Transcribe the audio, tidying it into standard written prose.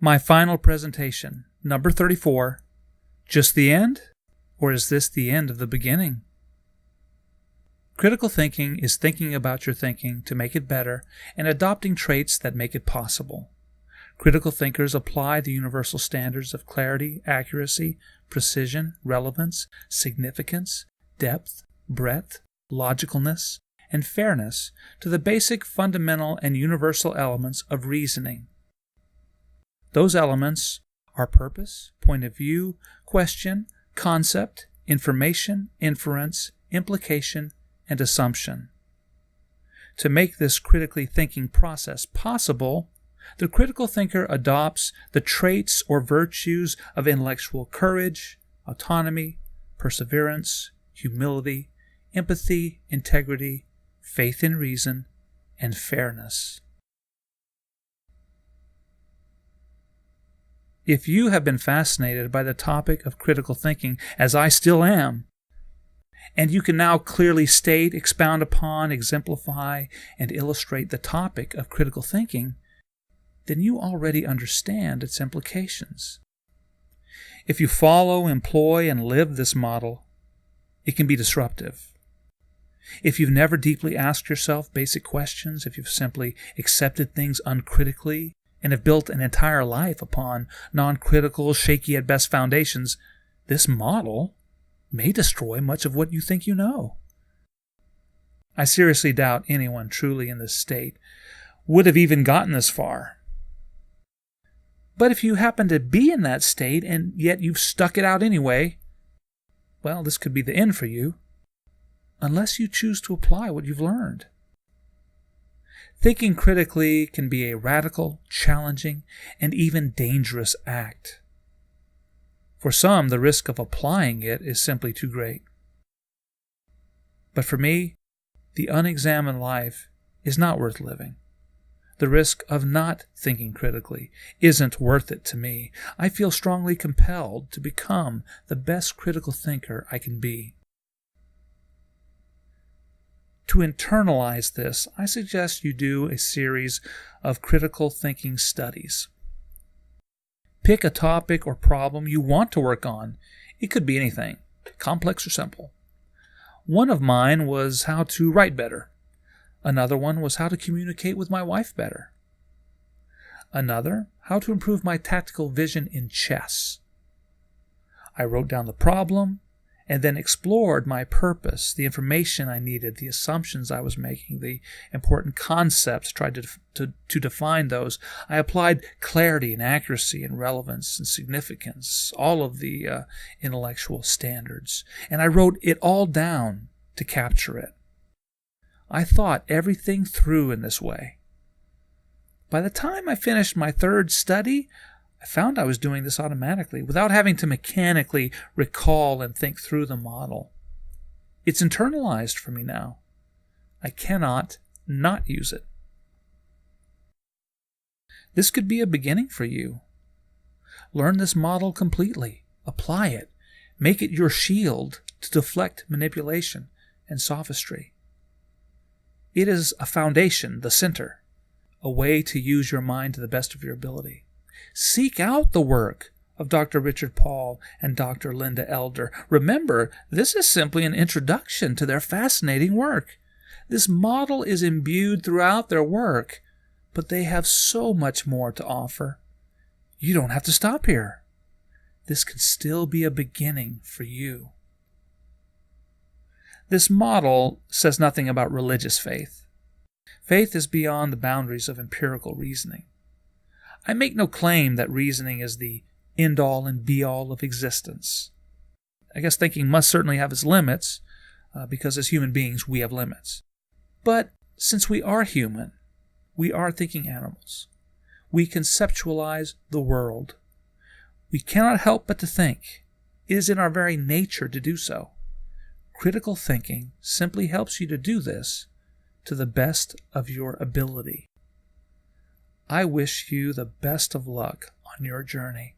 My final presentation, number 34. Just the end? Or is this the end of the beginning? Critical thinking is thinking about your thinking to make it better and adopting traits that make it possible. Critical thinkers apply the universal standards of clarity, accuracy, precision, relevance, significance, depth, breadth, logicalness, and fairness to the basic, fundamental, and universal elements of reasoning. Those elements are purpose, point of view, question, concept, information, inference, implication, and assumption. To make this critically thinking process possible, the critical thinker adopts the traits or virtues of intellectual courage, autonomy, perseverance, humility, empathy, integrity, faith in reason, and fairness. If you have been fascinated by the topic of critical thinking, as I still am, and you can now clearly state, expound upon, exemplify, and illustrate the topic of critical thinking, then you already understand its implications. If you follow, employ, and live this model, it can be disruptive. If you've never deeply asked yourself basic questions, if you've simply accepted things uncritically, and have built an entire life upon non-critical, shaky at best foundations, this model may destroy much of what you think you know. I seriously doubt anyone truly in this state would have even gotten this far. But if you happen to be in that state and yet you've stuck it out anyway, well, this could be the end for you, unless you choose to apply what you've learned. Thinking critically can be a radical, challenging, and even dangerous act. For some, the risk of applying it is simply too great. But for me, the unexamined life is not worth living. The risk of not thinking critically isn't worth it to me. I feel strongly compelled to become the best critical thinker I can be. To internalize this, I suggest you do a series of critical thinking studies. Pick a topic or problem you want to work on. It could be anything, complex or simple. One of mine was how to write better. Another one was how to communicate with my wife better. Another, how to improve my tactical vision in chess. I wrote down the problem, and then explored my purpose, the information I needed, the assumptions I was making, the important concepts, tried to define those. I applied clarity and accuracy and relevance and significance, all of the intellectual standards. And I wrote it all down to capture it. I thought everything through in this way. By the time I finished my third study, I found I was doing this automatically, without having to mechanically recall and think through the model. It's internalized for me now. I cannot not use it. This could be a beginning for you. Learn this model completely. Apply it. Make it your shield to deflect manipulation and sophistry. It is a foundation, the center, a way to use your mind to the best of your ability. Seek out the work of Dr. Richard Paul and Dr. Linda Elder. Remember, this is simply an introduction to their fascinating work. This model is imbued throughout their work, but they have so much more to offer. You don't have to stop here. This can still be a beginning for you. This model says nothing about religious faith. Faith is beyond the boundaries of empirical reasoning. I make no claim that reasoning is the end-all and be-all of existence. I guess thinking must certainly have its limits, because as human beings we have limits. But since we are human, we are thinking animals. We conceptualize the world. We cannot help but to think. It is in our very nature to do so. Critical thinking simply helps you to do this to the best of your ability. I wish you the best of luck on your journey.